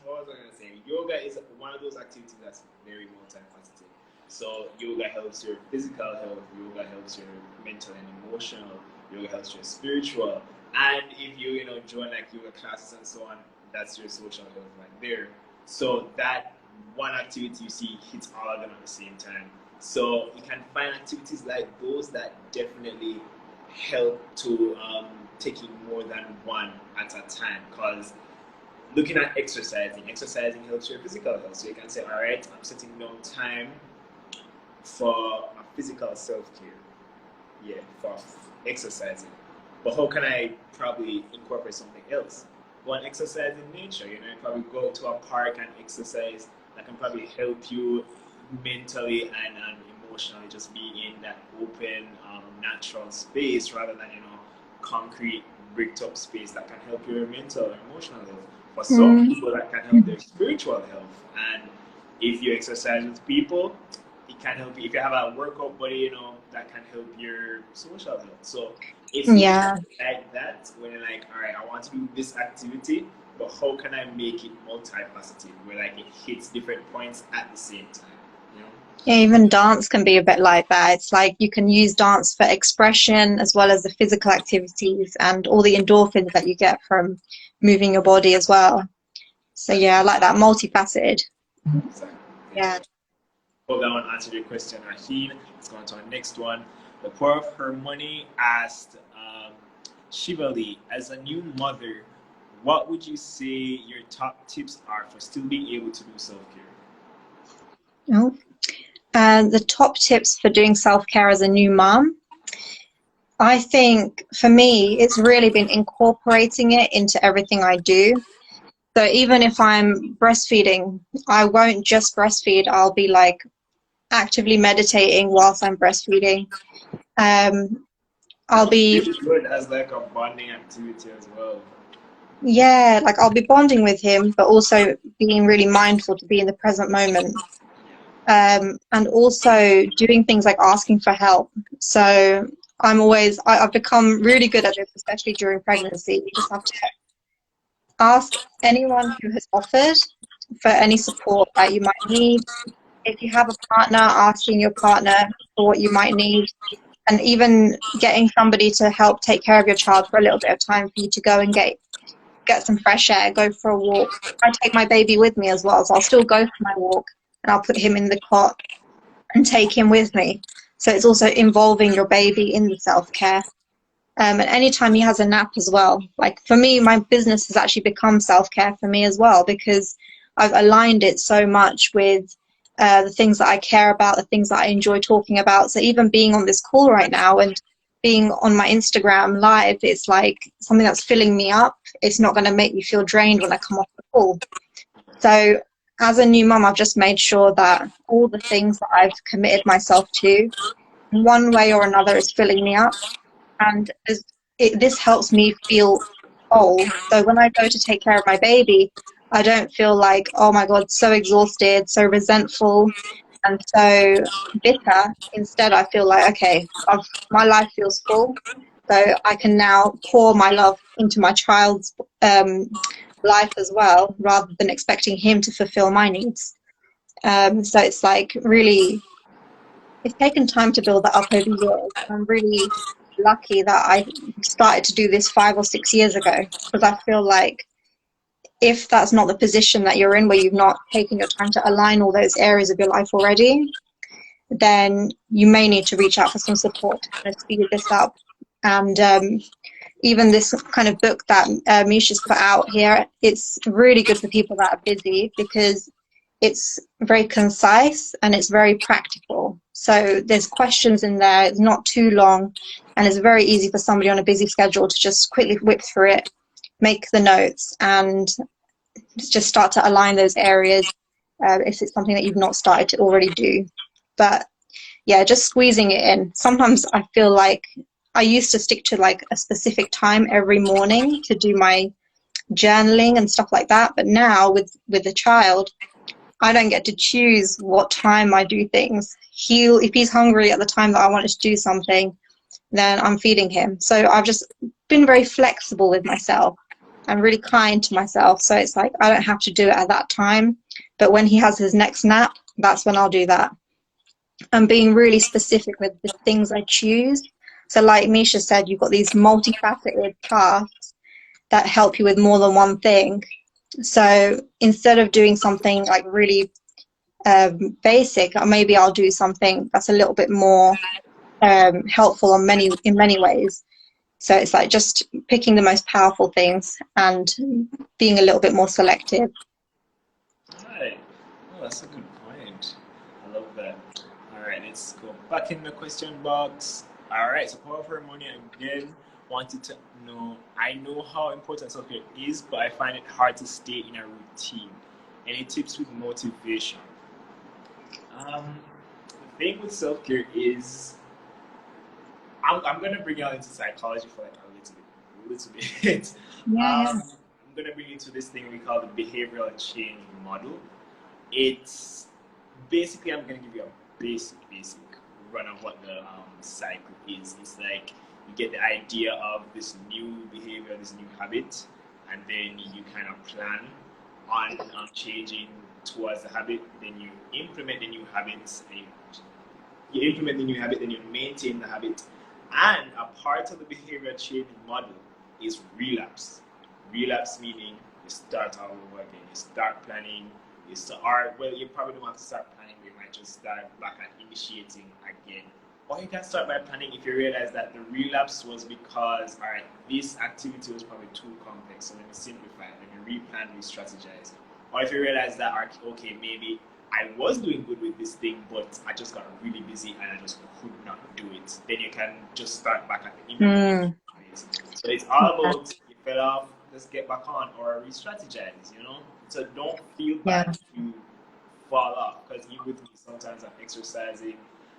what was I gonna say? Yoga is one of those activities that's very multifaceted. So yoga helps your physical health, yoga helps your mental and emotional, yoga helps your spiritual, and if you join like yoga classes and so on, that's your social health right there. So that one activity you see hits all of them at the same time. So you can find activities like those that definitely help to take in more than one at a time. Because looking at exercising helps your physical health. So you can say, all right, I'm setting down time for my physical self-care, for exercising. But how can I probably incorporate something else? Go and exercise in nature. You probably go to a park and exercise that can probably help you mentally and emotionally, just be in that open, natural space rather than, concrete, bricked up space that can help your mental and emotional health. For some people, that can help their spiritual health. And if you exercise with people, it can help you. If you have a workout buddy, that can help your social health. So if you Yeah. like that, when you're like, all right, I want to do this activity, but how can I make it multifaceted, where like it hits different points at the same time? Yeah, even dance can be a bit like that. It's like you can use dance for expression as well as the physical activities and all the endorphins that you get from moving your body as well. So yeah, I like that, multifaceted. Exactly. Yeah. Hope that one answered your question, Raheen. Let's go on to our next one. The poor of her money asked Shivalee, as a new mother, what would you say your top tips are for still being able to do self-care? Oh. The top tips for doing self-care as a new mom, I think for me, it's really been incorporating it into everything I do. So even if I'm breastfeeding, I won't just breastfeed. I'll be like actively meditating whilst I'm breastfeeding. I'll be, It's good as like a bonding activity as well. yeah, like I'll be bonding with him, but also being really mindful to be in the present moment. And also doing things like asking for help. So I've become really good at this, especially during pregnancy. You just have to ask anyone who has offered for any support that you might need. If you have a partner, asking your partner for what you might need, and even getting somebody to help take care of your child for a little bit of time for you to go and get some fresh air, go for a walk. I take my baby with me as well, so I'll still go for my walk and I'll put him in the cot and take him with me. So it's also involving your baby in the self-care. And anytime he has a nap as well. Like for me, my business has actually become self-care for me as well, because I've aligned it so much with the things that I care about, the things that I enjoy talking about. So even being on this call right now and being on my Instagram live, it's like something that's filling me up. It's not going to make me feel drained when I come off the call. So as a new mum, I've just made sure that all the things that I've committed myself to, in one way or another, is filling me up. And this helps me feel whole. So when I go to take care of my baby, I don't feel like, oh my God, so exhausted, so resentful, and so bitter. Instead, I feel like, okay, my life feels full. So I can now pour my love into my child's life as well, rather than expecting him to fulfill my needs. So it's like really, it's taken time to build that up over years. I'm really lucky that I started to do this 5 or 6 years ago, because I feel like if that's not the position that you're in, where you've not taken your time to align all those areas of your life already, then you may need to reach out for some support to kind of speed this up. And even this kind of book that Misha's put out here, it's really good for people that are busy, because it's very concise and it's very practical. So there's questions in there, it's not too long, and it's very easy for somebody on a busy schedule to just quickly whip through it, make the notes, and just start to align those areas if it's something that you've not started to already do. But yeah, just squeezing it in. Sometimes I feel like I used to stick to like a specific time every morning to do my journaling and stuff like that. But now with the child, I don't get to choose what time I do things. If he's hungry at the time that I wanted to do something, then I'm feeding him. So I've just been very flexible with myself and really kind to myself. So it's like I don't have to do it at that time. But when he has his next nap, that's when I'll do that. And being really specific with the things I choose. So like Misha said, you've got these multifaceted tasks that help you with more than one thing. So instead of doing something like really basic, maybe I'll do something that's a little bit more helpful in many ways. So it's like just picking the most powerful things and being a little bit more selective. Right. Oh, that's a good point. I love that. All right, let's go back in the question box. All right, so Power for Money again wanted to know, I know how important self-care is, but I find it hard to stay in a routine. Any tips with motivation? The thing with self care is I'm gonna bring you out into psychology for like a little bit. Yeah, I'm gonna bring you to this thing we call the behavioral change model. It's basically, I'm gonna give you a basic run of what the cycle is. It's like you get the idea of this new behavior, this new habit, and then you kind of plan on changing towards the habit. Then you implement the new habits, and you implement the new habit, then you maintain the habit. And a part of the behavior change model is relapse. Relapse meaning you start all over again. You start planning. You start, well, you probably don't have to start planning, but you might just start back at initiating again. Or you can start by planning if you realize that the relapse was because, all right, this activity was probably too complex, so let me simplify it. Let me replan, re-strategize. Or if you realize that, okay, maybe I was doing good with this thing, but I just got really busy and I just could not do it. Then you can just start back at the implementation phase. So it's all about you fell off, let's get back on or re-strategize, you know? So don't feel yeah, bad if you fall off, because you with me sometimes I'm exercising,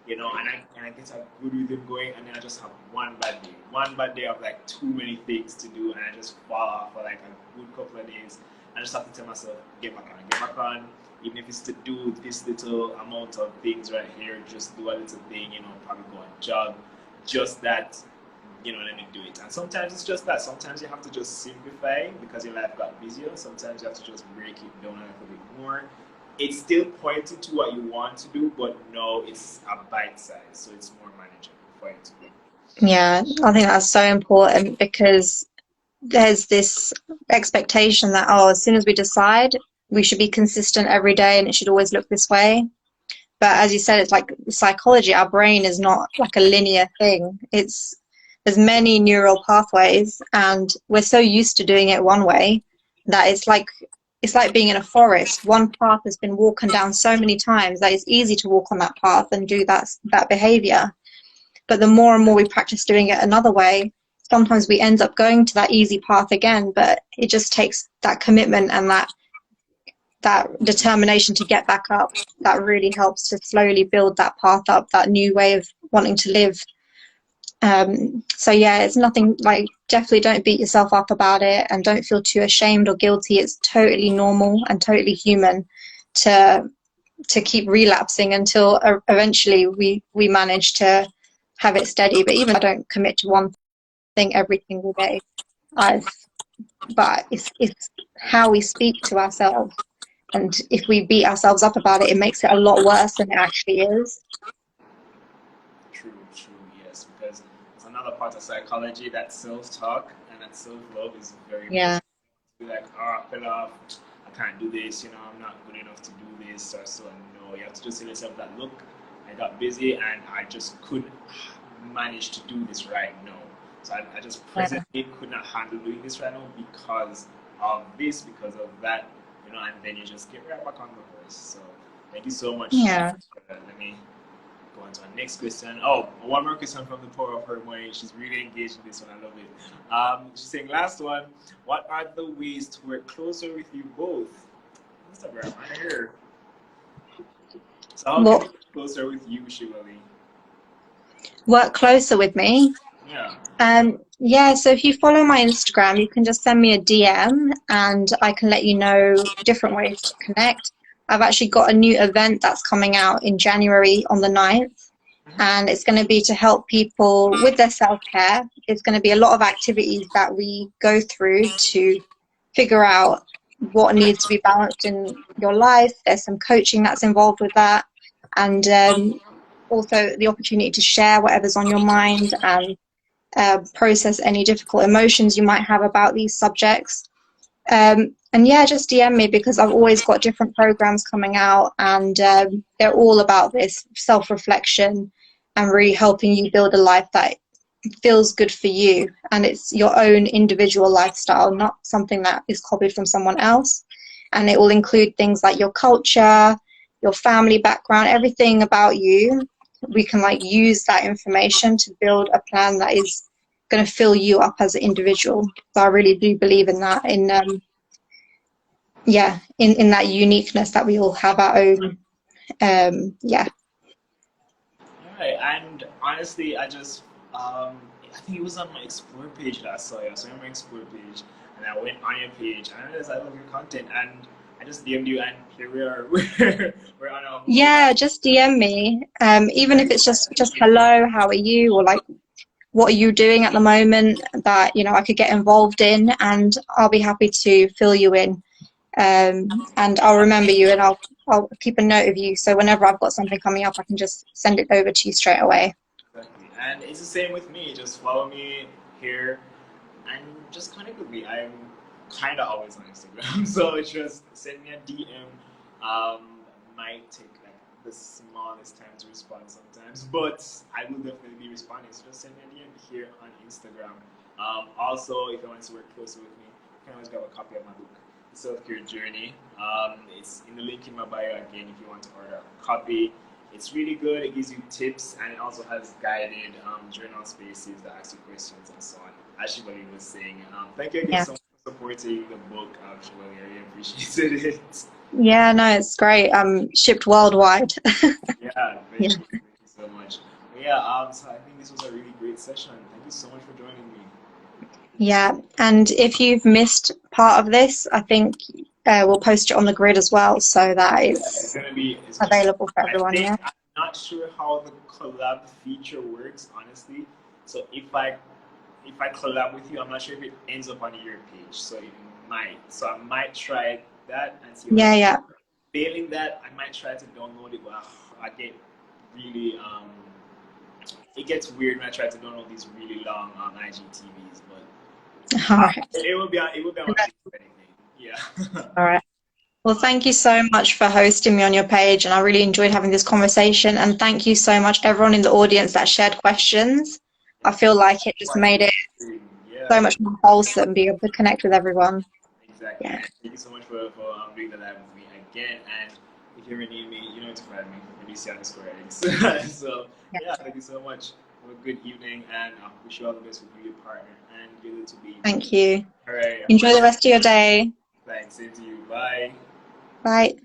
you know, and I get a good rhythm going, and then I just have one bad day of like too many things to do, and I just fall off for like a good couple of days. I just have to tell myself, get back on, even if it's to do this little amount of things right here, just do a little thing, you know, probably go and jog, just that, you know, let me do it. And sometimes it's just that. Sometimes you have to just simplify because your life got busier. Sometimes you have to just break it down a little bit more. It's still pointing to what you want to do, but no, it's a bite size, so it's more manageable for you to do. yeah. I think that's so important because there's this expectation that, oh, as soon as we decide, we should be consistent every day and it should always look this way. But as you said, it's like psychology. Our brain is not like a linear thing. There's many neural pathways, and we're so used to doing it one way that it's like being in a forest. One path has been walked down so many times that it's easy to walk on that path and do that behavior. But the more and more we practice doing it another way, sometimes we end up going to that easy path again. But it just takes that commitment and that determination to get back up that really helps to slowly build that path up, that new way of wanting to live. So yeah, it's nothing like, definitely don't beat yourself up about it and don't feel too ashamed or guilty. It's totally normal and totally human to keep relapsing until eventually we manage to have it steady. But even I don't commit to one thing every single day. But it's how we speak to ourselves. And if we beat ourselves up about it, it makes it a lot worse than it actually is. True, yes, because it's another part of psychology that self-talk and that self-love is very important. Yeah, Be like, oh, I fell off, I can't do this, you know, I'm not good enough to do this, or so. No, you have to just tell yourself that, look, I got busy and I just couldn't manage to do this right now. So I just yeah, presently could not handle doing this right now because of this, because of that, you know, and then you just get right back on the horse. So thank you so much. yeah. Let me go on to our next question. Oh, one more question from the Power of Her Money. She's really engaged in this one. I love it. She's saying, last one, what are the ways to work closer with you both? Instagram, right here. So how can we Well, work closer with you, Shivalee? work closer with me. Yeah. Yeah, so if you follow my Instagram, you can just send me a DM and I can let you know different ways to connect. I've actually got a new event that's coming out in January on the 9th, and it's going to be to help people with their self-care. It's going to be a lot of activities that we go through to figure out what needs to be balanced in your life. There's some coaching that's involved with that, and also the opportunity to share whatever's on your mind and process any difficult emotions you might have about these subjects. And yeah, just DM me because I've always got different programs coming out, and they're all about this self-reflection and really helping you build a life that feels good for you, and it's your own individual lifestyle, not something that is copied from someone else. And it will include things like your culture, your family background, everything about you. We can like use that information to build a plan that is going to fill you up as an individual. So I really do believe in that, in yeah, in that uniqueness that we all have our own. Yeah. Right, and honestly, I think it was on my Explore page that I saw you. I saw you on my Explore page, and I went on your page, and I realized I love your content, and I just DM'd you, and here we are. We're on a whole Yeah, just DM me. Even if it's just hello, how are you, or like what are you doing at the moment that I could get involved in, and I'll be happy to fill you in. And I'll remember you, and I'll keep a note of you, so whenever I've got something coming up, I can just send it over to you straight away. exactly. And it's the same with me. Just follow me here and just connect with me. I'm kind of always on Instagram, so just send me a DM. Might take like the smallest time to respond sometimes, but I will definitely be responding. So just send me a DM here on Instagram. Also, if you want to work closer with me, you can always grab a copy of my book, The Self Care Journey. It's in the link in my bio again if you want to order a copy. It's really good. It gives you tips, and it also has guided journal spaces that ask you questions and so on. As Shivalee was saying, thank you again Yeah. so much for supporting the book. Shivalee, I really appreciated it. Yeah, no, it's great. Shipped worldwide. Yeah, Yeah. thank you so much. But yeah, so I think this was a really great session. Thank you so much for joining me. Yeah, and if you've missed part of this, I think we'll post it on the grid as well, so that Yeah, it's it's gonna be. It's gonna. available for I everyone. think Yeah. I'm not sure how the collab feature works, honestly. So if I collab with you, I'm not sure if it ends up on your page. So it might. So I might try that and see how Yeah, that. yeah. Failing that, I might try to download it, but I get really it gets weird when I try to download these really long IGTVs. But All right. it will be on my page if anything. Yeah. All right. Well, thank you so much for hosting me on your page, and I really enjoyed having this conversation. And thank you so much, everyone in the audience that shared questions. I feel like it just made it Yeah, so much more wholesome, being able to connect with everyone. exactly. Yeah. And thank you so much for doing the live with me again. And if you ever need me, you know where to find me. DC_Alex. So Yeah. yeah, thank you so much. Have a good evening, and I wish you all the best with your partner and your little baby. Thank you. All right. Enjoy the rest of your day. Thanks. Same to you. Bye. Bye.